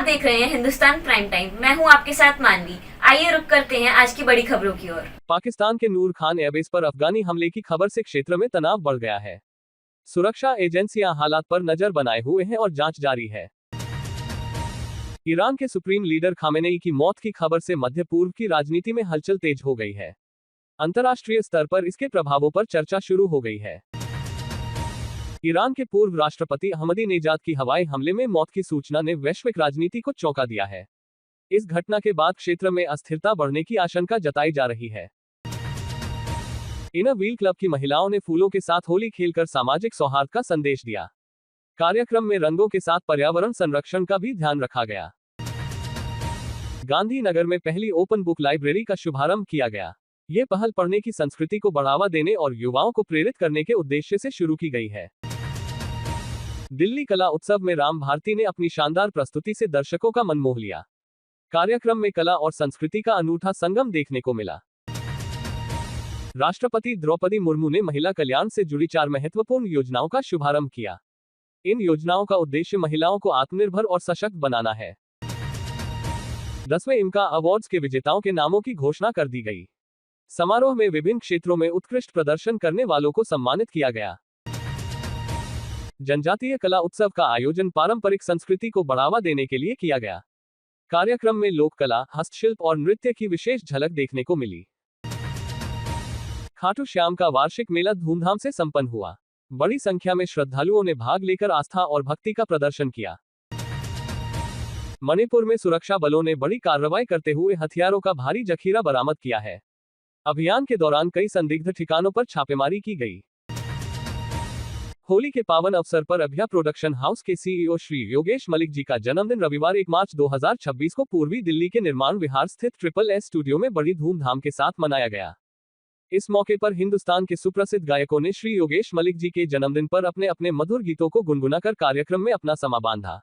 देख रहे हैं हिंदुस्तान प्राइम टाइम। मैं हूं आपके साथ मानवी। आइए रुक करते हैं आज की बड़ी खबरों की ओर। पाकिस्तान के नूर खान एयरबेस पर अफगानी हमले की खबर से क्षेत्र में तनाव बढ़ गया है। सुरक्षा एजेंसियां हालात पर नजर बनाए हुए हैं और जांच जारी है। ईरान के सुप्रीम लीडर खामेनेई की मौत की खबर से मध्य पूर्व की राजनीति में हलचल तेज हो गई है। अंतर्राष्ट्रीय स्तर पर इसके प्रभावों पर चर्चा शुरू हो गई है। ईरान के पूर्व राष्ट्रपति अहमदीनेजाद की हवाई हमले में मौत की सूचना ने वैश्विक राजनीति को चौंका दिया है। इस घटना के बाद क्षेत्र में अस्थिरता बढ़ने की आशंका जताई जा रही है। इनर व्हील क्लब की महिलाओं ने फूलों के साथ होली खेलकर सामाजिक सौहार्द का संदेश दिया। कार्यक्रम में रंगों के साथ पर्यावरण संरक्षण का भी ध्यान रखा गया। गांधीनगर में पहली ओपन बुक लाइब्रेरी का शुभारंभ किया गया। यह पहल पढ़ने की संस्कृति को बढ़ावा देने और युवाओं को प्रेरित करने के उद्देश्य से शुरू की गई है। दिल्ली कला उत्सव में राम भारती ने अपनी शानदार प्रस्तुति से दर्शकों का मन मोह लिया। कार्यक्रम में कला और संस्कृति का अनूठा संगम देखने को मिला। राष्ट्रपति द्रौपदी मुर्मू ने महिला कल्याण से जुड़ी 4 महत्वपूर्ण योजनाओं का शुभारंभ किया। इन योजनाओं का उद्देश्य महिलाओं को आत्मनिर्भर और सशक्त बनाना है। 10वें इम्का अवार्ड्स के विजेताओं के नामों की घोषणा कर दी गई। समारोह में विभिन्न क्षेत्रों में उत्कृष्ट प्रदर्शन करने वालों को सम्मानित किया गया। जनजातीय कला उत्सव का आयोजन पारंपरिक संस्कृति को बढ़ावा देने के लिए किया गया। कार्यक्रम में लोक कला, हस्तशिल्प और नृत्य की विशेष झलक देखने को मिली। खाटू श्याम का वार्षिक मेला धूमधाम से संपन्न हुआ। बड़ी संख्या में श्रद्धालुओं ने भाग लेकर आस्था और भक्ति का प्रदर्शन किया। मणिपुर में सुरक्षा बलों ने बड़ी कार्रवाई करते हुए हथियारों का भारी जखीरा बरामद किया है। अभियान के दौरान कई संदिग्ध ठिकानों पर छापेमारी की गई। होली के पावन अवसर पर अभया प्रोडक्शन हाउस के सीईओ श्री योगेश मलिक जी का जन्मदिन रविवार 1 मार्च 2026 को पूर्वी दिल्ली के निर्माण विहार स्थित ट्रिपल एस स्टूडियो में बड़ी धूमधाम के साथ मनाया गया। इस मौके पर हिंदुस्तान के सुप्रसिद्ध गायकों ने श्री योगेश मलिक जी के जन्मदिन पर अपने अपने मधुर गीतों को गुनगुनाकर कार्यक्रम में अपना समा बांधा।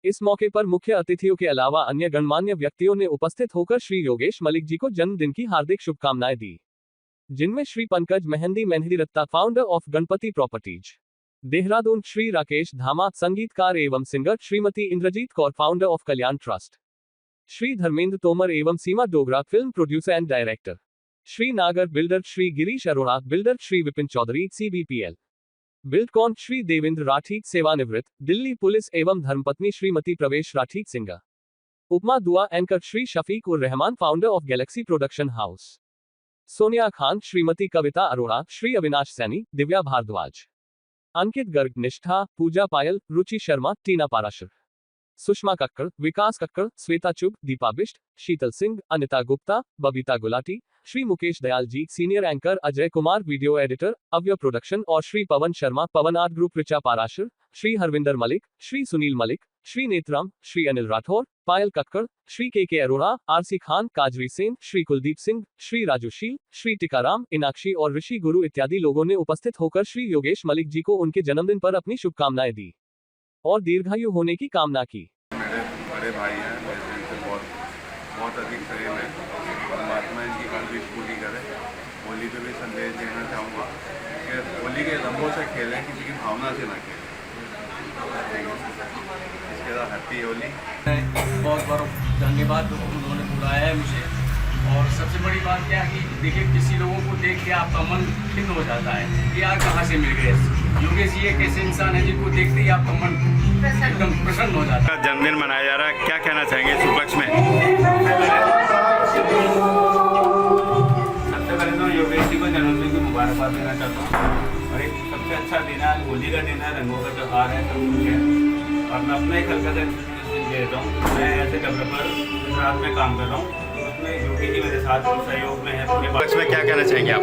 इस मौके पर मुख्य अतिथियों के अलावा अन्य गणमान्य व्यक्तियों ने उपस्थित होकर श्री योगेश मलिक जी को जन्मदिन की हार्दिक शुभकामनाएं दी, जिनमें Shri Pankaj Mehndiratta, founder of Ganpati properties Dehradun, Shri Rakesh Dhama, संगीतकार एवं singer Shrimati Inderjeet Kaur, founder of Kalyan trust, Shri Dharmendra Tomar एवं Seema Dogra, film producer and director, Shri Nagar builder, Shri Girish Arora builder, Shri Vipin Chaudhary CBPL Buildcon, Shri Devendra Rathi सेवानिवृत्त, दिल्ली पुलिस एवं धर्मपत्नी श्रीमती प्रवेश राठी सिंगर, उपमा दुआ anchor Shri Shafiq ur Rahman, founder of Galaxy production house, Sonia Khan, Shrimati Kavita Arora, Shri Avinash Saini, Divya Bhardwaj, Ankit Garg, Nishtha, Pooja Payal, Ruchi Sharma, Tina Parashar, Sushma Kakkar, Vikas Kakkar, Shweta Chugh, Deepa Bisht, Sheetal Singh, Anita Gupta, Babita Gulati, Shri Mukesh Dayal ji, senior anchor Ajay Kumar, video editor Avya production और Shri Pawan Sharma, Pawan art group, Richa Parashar, Shri Harvinder Malik, Shri Sunil Malik, Shri Netram, Shri Anil Rathore, Payal Kakkar, Shri K Arora, RC Khan, काजरी Sen, Shri Kuldeep Singh, Shri राजूशील, Shri Tikaram, Inakshi और ऋषि गुरु इत्यादि लोगों ने उपस्थित होकर श्री योगेश मलिक जी को उनके जन्मदिन पर अपनी शुभकामनाएं दी और दीर्घायु होने की कामना की। मेरे बड़े भाई हैं, मेरे इनसे बहुत अधिक प्रेम है। परमात्मा इनकी कल पूरी करे। होली पे भी संदेश देना चाहूँगा कि होली के रंगों से खेलें, किसी की भावना से ना खेलें। इसके बाद हैप्पी होली। बहुत बहुत धन्यवाद उन्होंने बुलाया है मुझे। और सबसे बड़ी बात क्या है कि देखिए, किसी लोगों को देख के आपका मन खिन्न हो जाता है कि यार कहाँ से मिल गए। योगेश जी एक ऐसे इंसान है जिनको देखते ही आपका मन एकदम प्रसन्न हो जाता है। जन्मदिन मनाया जा रहा है, क्या कहना चाहेंगे इस उपलक्ष्य में? सबसे पहले तो योगेश जी को जन्मदिन की मुबारकबाद देना चाहता हूँ। और एक सबसे अच्छा दिन है, होली का दिन है, रंगों का त्यौहार है, सब कुछ है। और मैं अपना एक हल्का सा देता हूँ। मैं ऐसे डेवलपर रात में काम कर रहा हूँ, उसमें योगी जी मेरे साथ सहयोग में है। पूरे उपलक्ष्य में क्या कहना चाहेंगे आप?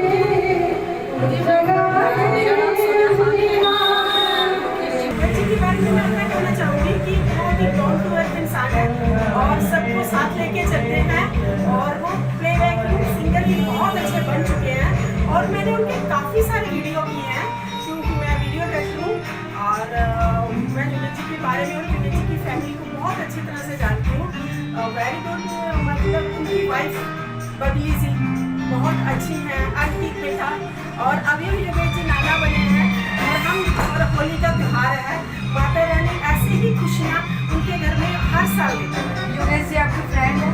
बच्चे के बारे में मैं कहना चाहूँगी कि बहुत ही डाउन टू अर्थ इंसान है और सबको साथ लेके चलते हैं। और वो प्लेबैक सिंगर भी बहुत अच्छे बन चुके हैं और मैंने उनके काफ़ी सारे वीडियो किए हैं क्योंकि मैं वीडियो करती हूँ। और मैं विनोद जी के बारे में और विनोद जी की फैमिली को बहुत अच्छी तरह से जानती हूँ। वेरी गुड, मतलब उनकी वाइफ बबली जी बहुत अच्छी हैं, अर्पित बेटा। और अभी योगेश जी नाना बने हैं और होली का त्यौहार है। माता रानी ऐसे ही खुशियाँ उनके घर में हर साल संभाल लेते हैं। योगेश जी आपके फ्रेंड हैं?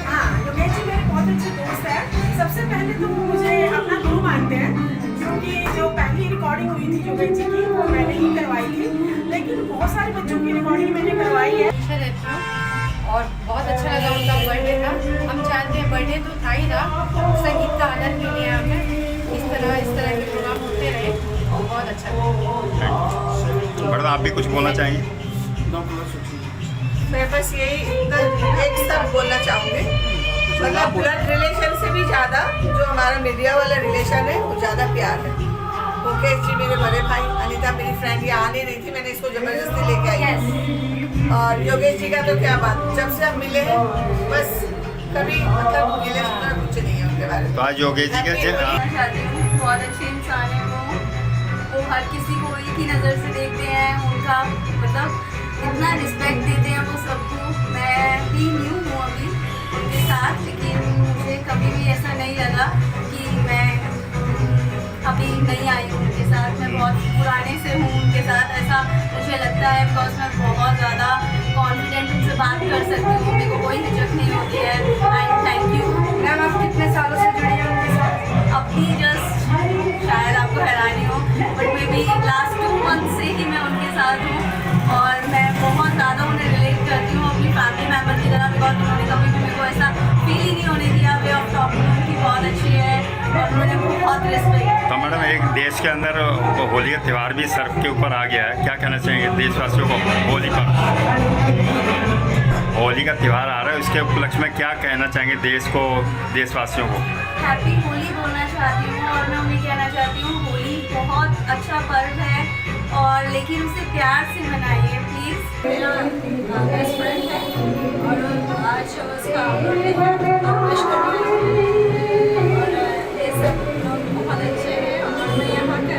हाँ, योगेश जी मेरे बहुत अच्छे दोस्त हैं। सबसे पहले तो वो मुझे अपना गुरु मानते हैं, क्योंकि जो पहली रिकॉर्डिंग हुई थी योगेश जी की वो मैंने ही करवाई थी, लेकिन बहुत सारे बच्चों की रिकॉर्डिंग मैंने करवाई है। अच्छा रहती हूँ और बहुत अच्छा लगा उनका बर्थडे था। हम चाहते हैं बर्थडे तो था ही था, संगीत का आनंद के लिए हमें इस तरह के प्रोग्राम होते रहे और बहुत अच्छा लगा। मैडम आप भी कुछ बोलना चाहेंगे? मैं बस यही एक सब बोलना चाहूँगी, मतलब ब्लड रिलेशन से भी ज़्यादा जो हमारा मीडिया वाला रिलेशन है वो ज़्यादा प्यार है। मुकेश जी मेरे बड़े भाई, अनीता मेरी फ्रेंड ये आ नहीं रही थी, मैंने इसको ज़बरदस्ती लेके आई। और योगेश जी का तो क्या बात, जब से हम मिले हैं बस कभी मतलब गिले सुना कुछ नहीं है उनके बारे में। तो आज योगेश जी का चाहती हूँ, बहुत अच्छे इंसान है वो हर किसी को एक ही नज़र से देखते हैं, उनका मतलब इतना रिस्पेक्ट देते हैं वो सबको। मैं भी न्यू हूँ अभी उनके साथ, लेकिन मुझे कभी भी ऐसा नहीं लगा कि मैं अभी नहीं आई हूँ उनके साथ, मैं बहुत पुराने से हूँ उनके साथ, ऐसा मुझे लगता है। बिकॉज मैं बहुत ज़्यादा कॉन्फिडेंट उनसे बात कर सकती हूँ, मेरे को कोई हिचक नहीं होती है। And thank you ma'am. आप कितने सालों से जुड़ी हैं उनके साथ? अभी जस्ट शायद आपको हैरानी हो, but may be last 2 month से ही मैं उनके साथ हूँ और मैं बहुत ज़्यादा उन्हें रिलेट करती हूँ अपनी फैमिली मेम्बर की तरह। बिकॉज उन्होंने कभी भी मेरे को ऐसा फील ही नहीं होने दिया। वे ऑफ टॉकिंग उनकी बहुत अच्छी है और उन्होंने बहुत रिस्पेक्ट। तो मैडम एक देश के अंदर होली का त्यौहार भी सर्फ के ऊपर आ गया है, क्या कहना चाहेंगे देशवासियों को होली पर? होली का त्यौहार आ रहा है, उसके उपलक्ष्य में क्या कहना चाहेंगे देश को, देशवासियों को? हैप्पी होली बोलना चाहती हूँ और मैं उन्हें कहना चाहती हूँ होली बहुत अच्छा पर्व है और लेकिन उसे प्यार से मनाइए प्लीज़। मेरा बेस्ट फ्रेंड है और आज उसका बर्थडे है, हम विश करते हैं और ये सब लोग बहुत अच्छे हैं और मैं यहाँ का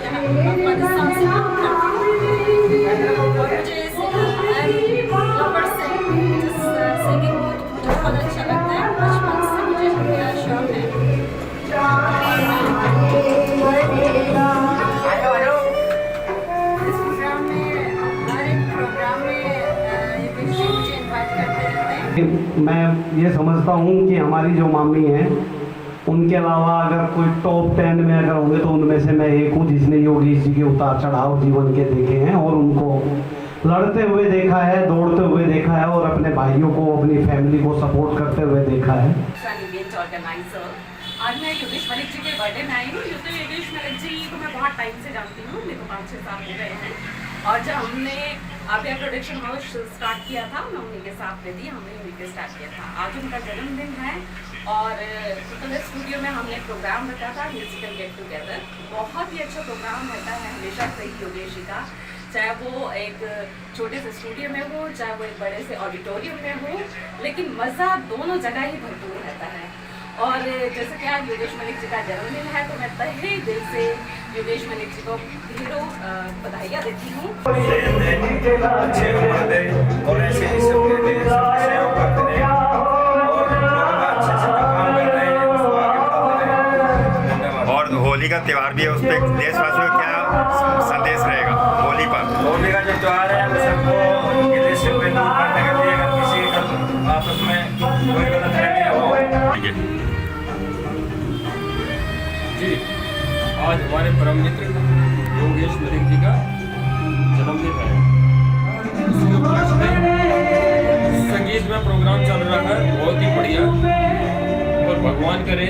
यहाँ अफगानिस्तान से बात करती हूँ और मुझे सिंगिंग मुझे बहुत अच्छा लगता है, बचपन से मुझे मेरा शौक है। इस प्रोग्राम में हर एक प्रोग्राम में ये मुझे इनवाइट करते रहते हैं। मैं ये समझता हूँ कि हमारी जो मामी हैं उनके अलावा अगर कोई टॉप 10 में अगर होंगे तो उनमें से मैं एक हूँ जिसने योगेश जी के उतार चढ़ाव जीवन के देखे हैं और उनको लड़ते हुए देखा है, दौड़ते हुए देखा है और अपने भाइयों को, अपनी फैमिली को सपोर्ट करते हुए देखा है। ऑर्गेनाइजर आज मैं योगेश मलिक जी के बर्थडे में आई हूँ। योगेश मलिक जी को मैं बहुत टाइम से जानती हूँ, मेरे को 5-6 साल हो गए हैं और जब हमने आबिया प्रोडक्शन हाउस स्टार्ट किया था मैं उन्हीं के साथ में थी, हमने उन्हीं के स्टार्ट किया था। आज उनका जन्मदिन है और कलर स्टूडियो में हमने प्रोग्राम रखा था म्यूजिकल गेट टुगेदर। बहुत ही अच्छा प्रोग्राम रहता है हमेशा से ही योगेश जी का, चाहे वो एक छोटे से स्टूडियो में हो चाहे वो एक बड़े से ऑडिटोरियम में हो, लेकिन मज़ा दोनों जगह ही भरपूर रहता है। और जैसे कि आज योगेश मलिक जी का जन्मदिन है तो मैं तहे दिल से योगेश मलिक जी को ढेरों बधाइयाँ देती हूँ। अच्छे उम्र दे और ऐसे ही सबके लिए सहयोग करते रहे और अच्छे से जो काम कर रहे हैं उसको आगे बढ़ाते रहे। धन्यवाद। और होली का त्यौहार भी है, उस पर देशवासियों को क्या संदेश रहेगा होली पर? होली का जो त्यौहार है हम सबको गिले शिकवे दूर करने के लिए अगर किसी का आपस में कोई गलतफहमी हो। जी आज हमारे परम मित्र योगेश मलिक जी का जन्मदिन है। इसके उपलक्ष्य में संगीत में प्रोग्राम चल रहा है, बहुत ही बढ़िया और भगवान करे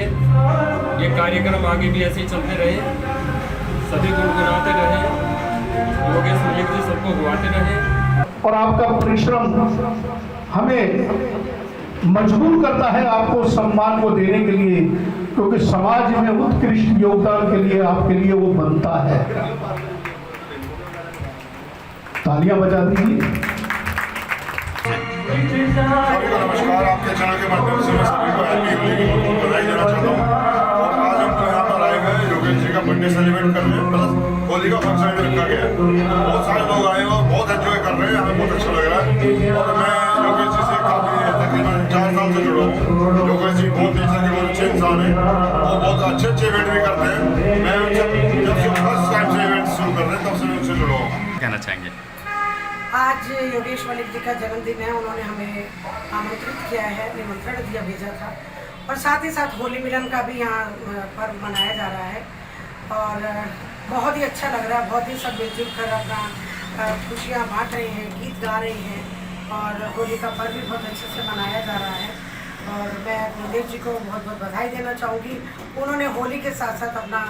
ये कार्यक्रम आगे भी ऐसे ही चलते रहे, सभी गुनगुनाते रहे, योगेश मलिक जी सबको गुआते रहे। और आपका परिश्रम हमें मजबूर करता है आपको सम्मान को देने के लिए, क्योंकि समाज में उत्कृष्ट योगदान के लिए आपके लिए वो बनता है। तालियां बजा दीजिए। सभी को नमस्कार। आपके चैनल के माध्यम से मैं सभी को हैप्पी होली की बहुत बधाई देना चाहता हूँ। और आज हम तो यहाँ पर आए हुए योगेश जी का बर्थडे सेलिब्रेट करने, प्लस होली का फंक्शन भी रखा गया है। बहुत सारे लोग आए और बहुत एंजॉय कर रहे हैं, हमें बहुत अच्छा लग रहा है। और मैं योगेश जी से काफ़ी तकरीबन 4 साल से जुड़ा हूँ। योगेश जी बहुत नीचे के बहुत अच्छे इंसान हैं और बहुत अच्छे इवेंट भी करते हैं। मैं उनसे जब से फर्स्ट टाइम से इवेंट शुरू कर रहे हैं तब से मैं उनसे जुड़ा हूँ। कहना चाहेंगे? आज योगेश मलिक जी का जन्मदिन है, उन्होंने हमें आमंत्रित किया है, निमंत्रण दिया भेजा था और साथ ही साथ होली मिलन का भी यहाँ पर्व मनाया जा रहा है और बहुत ही अच्छा लग रहा है। बहुत ही सब मिलजुल कर अपना खुशियाँ बांट रहे हैं, गीत गा रहे हैं और होली का पर्व भी बहुत अच्छे से मनाया जा रहा है और मैं योगेश जी को बहुत बहुत बधाई देना चाहूँगी। उन्होंने होली के साथ साथ अपना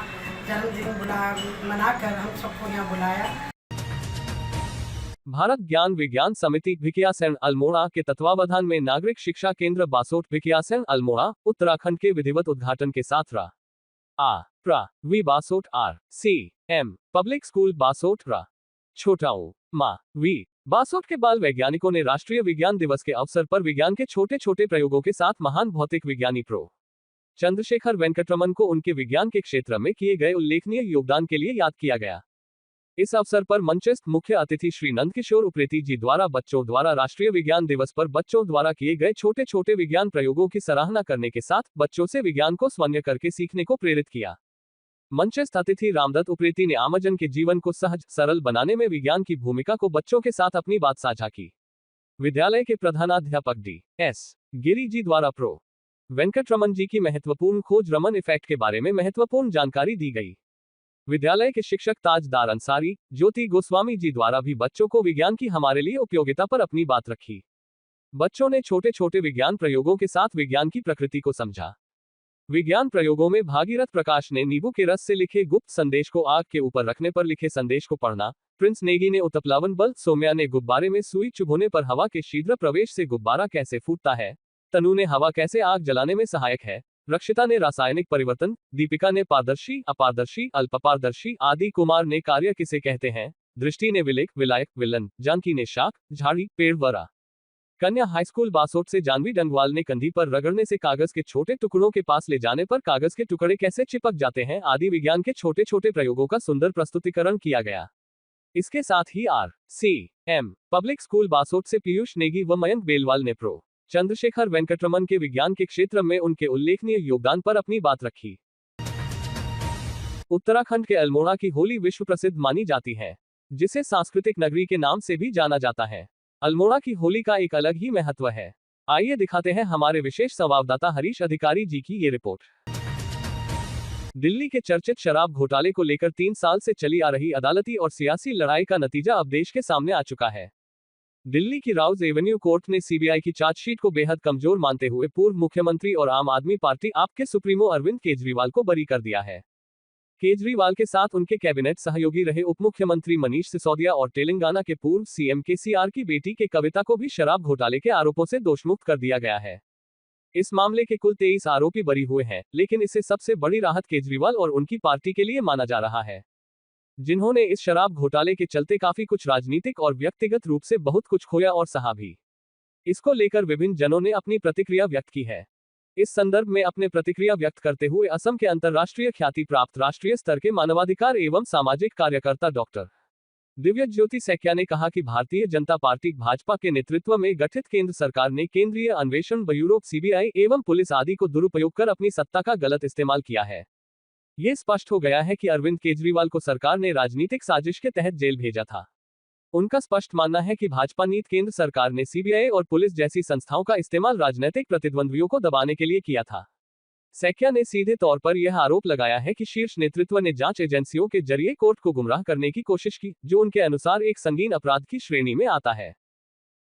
जन्मदिन मनाकर हम सबको यहाँ बुलाया। भारत ज्ञान विज्ञान समिति भिकियासैन अल्मोड़ा के तत्वावधान में नागरिक शिक्षा केंद्र बासोट भिकियासैन अल्मोड़ा उत्तराखंड के विधिवत उद्घाटन के साथ V Basot RCM public school Basot Chhotau V Basot के बाल वैज्ञानिकों ने राष्ट्रीय विज्ञान दिवस के अवसर पर विज्ञान के छोटे छोटे प्रयोगों के साथ महान भौतिक विज्ञानी प्रो चंद्रशेखर वेंकटरमन को उनके विज्ञान के क्षेत्र में किए गए उल्लेखनीय योगदान के लिए याद किया गया। इस अवसर पर मंचस्थ मुख्य अतिथि श्री नंदकिशोर उप्रेती जी द्वारा बच्चों द्वारा राष्ट्रीय विज्ञान दिवस पर बच्चों द्वारा किए गए छोटे छोटे विज्ञान प्रयोगों की सराहना करने के साथ बच्चों से विज्ञान को स्वयं करके सीखने को प्रेरित किया। मंचस्थ अतिथि रामदत्त उप्रेती ने आमजन के जीवन को सहज सरल बनाने में विज्ञान की भूमिका को बच्चों के साथ अपनी बात साझा की। विद्यालय के प्रधानाध्यापक D.S. गिरी जी द्वारा प्रो वेंकटरमन जी की महत्वपूर्ण खोज रमन इफेक्ट के बारे में महत्वपूर्ण जानकारी दी गई। विद्यालय के शिक्षक ताजदार अंसारी ज्योति गोस्वामी जी द्वारा भी बच्चों को विज्ञान की हमारे लिए उपयोगिता पर अपनी बात रखी। बच्चों ने छोटे छोटे विज्ञान प्रयोगों के साथ विज्ञान की प्रकृति को समझा। विज्ञान प्रयोगों में भागीरथ प्रकाश ने नींबू के रस से लिखे गुप्त संदेश को आग के ऊपर रखने पर लिखे संदेश को पढ़ना, प्रिंस नेगी ने उत्प्लावन बल, सौम्या ने गुब्बारे में सुई चुभोने पर हवा के शीघ्र प्रवेश से गुब्बारा कैसे फूटता है, तनु ने हवा कैसे आग जलाने में सहायक है, रक्षिता ने रासायनिक परिवर्तन, दीपिका ने पारदर्शी अपारदर्शी अल्पपारदर्शी आदि, कुमार ने कार्य किसे कहते हैं, दृष्टि ने विलेख विलायक विलन, जानकी ने शाख झाड़ी पेड़ वरा। कन्या हाईस्कूल बासोट से जानवी डंगवाल ने कंधी पर रगड़ने से कागज के छोटे टुकड़ों के पास ले जाने पर कागज के टुकड़े कैसे चिपक जाते हैं आदि विज्ञान के छोटे छोटे प्रयोगों का सुंदर प्रस्तुतिकरण किया गया। इसके साथ ही RCM पब्लिक स्कूल बासोट से पीयूष नेगी व मयंक बेलवाल ने प्रो चंद्रशेखर वेंकटरमन के विज्ञान के क्षेत्र में उनके उल्लेखनीय योगदान पर अपनी बात रखी। उत्तराखंड के अल्मोड़ा की होली विश्व प्रसिद्ध मानी जाती है, जिसे सांस्कृतिक नगरी के नाम से भी जाना जाता है। अल्मोड़ा की होली का एक अलग ही महत्व है। आइए दिखाते हैं हमारे विशेष संवाददाता हरीश अधिकारी जी की ये रिपोर्ट। दिल्ली के चर्चित शराब घोटाले को लेकर 3 साल से चली आ रही अदालती और सियासी लड़ाई का नतीजा अब देश के सामने आ चुका है। दिल्ली की राउज एवेन्यू कोर्ट ने सीबीआई की चार्जशीट को बेहद कमजोर मानते हुए पूर्व मुख्यमंत्री और आम आदमी पार्टी आप के सुप्रीमो अरविंद केजरीवाल को बरी कर दिया है। केजरीवाल के साथ उनके कैबिनेट सहयोगी रहे उप मुख्यमंत्री मनीष सिसोदिया और तेलंगाना के पूर्व सीएम केसीआर की बेटी के कविता को भी शराब घोटाले के आरोपों से दोषमुक्त कर दिया गया है। इस मामले के कुल 23 आरोपी बरी हुए हैं, लेकिन इसे सबसे बड़ी राहत केजरीवाल और उनकी पार्टी के लिए माना जा रहा है, जिन्होंने इस शराब घोटाले के चलते काफी कुछ राजनीतिक और व्यक्तिगत रूप से बहुत कुछ खोया और सहा भी। इसको लेकर विभिन्न जनों ने अपनी प्रतिक्रिया व्यक्त की है। इस संदर्भ में अपने प्रतिक्रिया व्यक्त करते हुए असम के अंतर्राष्ट्रीय ख्याति प्राप्त राष्ट्रीय स्तर के मानवाधिकार एवं सामाजिक कार्यकर्ता डॉक्टर दिव्य ज्योति सैकिया ने कहा कि भारतीय जनता पार्टी भाजपा के नेतृत्व में गठित केंद्र सरकार ने केंद्रीय अन्वेषण ब्यूरो सीबीआई एवं पुलिस आदि को दुरुपयोग कर अपनी सत्ता का गलत इस्तेमाल किया है। ये स्पष्ट हो गया है कि अरविंद केजरीवाल को सरकार ने राजनीतिक साजिश के तहत जेल भेजा था। उनका स्पष्ट मानना है कि भाजपा नीत केंद्र सरकार ने सीबीआई और पुलिस जैसी संस्थाओं का इस्तेमाल राजनीतिक प्रतिद्वंद्वियों को दबाने के लिए किया था। सैकिया ने सीधे तौर पर यह आरोप लगाया है कि शीर्ष नेतृत्व ने जांच एजेंसियों के जरिए कोर्ट को गुमराह करने की कोशिश की, जो उनके अनुसार एक संगीन अपराध की श्रेणी में आता है।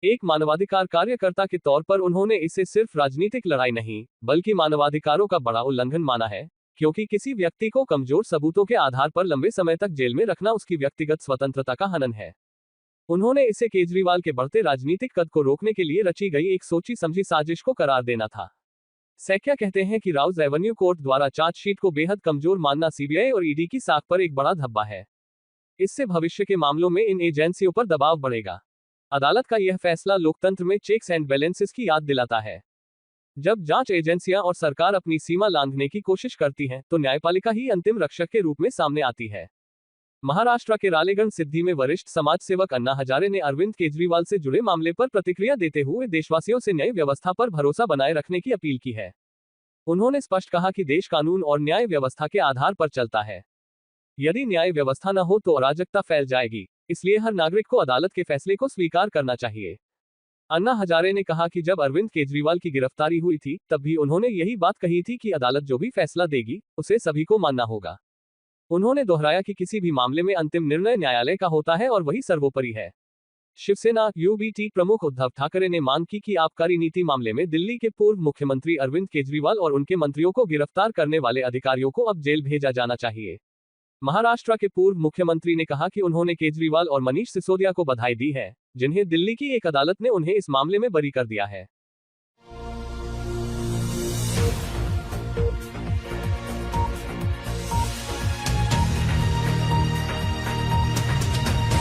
एक मानवाधिकार कार्यकर्ता के तौर पर उन्होंने इसे सिर्फ राजनीतिक लड़ाई नहीं, बल्कि मानवाधिकारों का बड़ा उल्लंघन माना है, क्योंकि किसी व्यक्ति को कमजोर सबूतों के आधार पर लंबे समय तक जेल में रखना उसकी व्यक्तिगत स्वतंत्रता का हनन है। उन्होंने इसे केजरीवाल के बढ़ते राजनीतिक कद को रोकने के लिए रची गई एक सोची समझी साजिश को करार देना था। सैकिया कहते हैं कि राउज एवेन्यू कोर्ट द्वारा चार्जशीट को बेहद कमजोर मानना सीबीआई और ईडी की साख पर एक बड़ा धब्बा है। इससे भविष्य के मामलों में इन एजेंसियों पर दबाव बढ़ेगा। अदालत का यह फैसला लोकतंत्र में चेक्स एंड बैलेंसेस की याद दिलाता है। जब जांच एजेंसियां और सरकार अपनी सीमा लांघने की कोशिश करती हैं, तो न्यायपालिका ही अंतिम रक्षक के रूप में सामने आती है। महाराष्ट्र के रालेगण सिद्धि में वरिष्ठ समाज सेवक अन्ना हजारे ने अरविंद केजरीवाल से जुड़े मामले पर प्रतिक्रिया देते हुए देशवासियों से न्याय व्यवस्था पर भरोसा बनाए रखने की अपील की है। उन्होंने स्पष्ट कहा कि देश कानून और न्याय व्यवस्था के आधार पर चलता है। यदि न्याय व्यवस्था न हो तो अराजकता फैल जाएगी। इसलिए हर नागरिक को अदालत के फैसले को स्वीकार करना चाहिए। अन्ना हजारे ने कहा कि जब अरविंद केजरीवाल की गिरफ्तारी हुई थी, तब भी उन्होंने यही बात कही थी कि अदालत जो भी फैसला देगी, उसे सभी को मानना होगा। उन्होंने दोहराया कि किसी भी मामले में अंतिम निर्णय न्यायालय का होता है और वही सर्वोपरि है। शिवसेना यूबीटी प्रमुख उद्धव ठाकरे ने मांग की कि आबकारी नीति मामले में दिल्ली के पूर्व मुख्यमंत्री अरविंद केजरीवाल और उनके मंत्रियों को गिरफ्तार करने वाले अधिकारियों को अब जेल भेजा जाना चाहिए। महाराष्ट्र के पूर्व मुख्यमंत्री ने कहा कि उन्होंने केजरीवाल और मनीष सिसोदिया को बधाई दी है, जिन्हें दिल्ली की एक अदालत ने उन्हें इस मामले में बरी कर दिया है।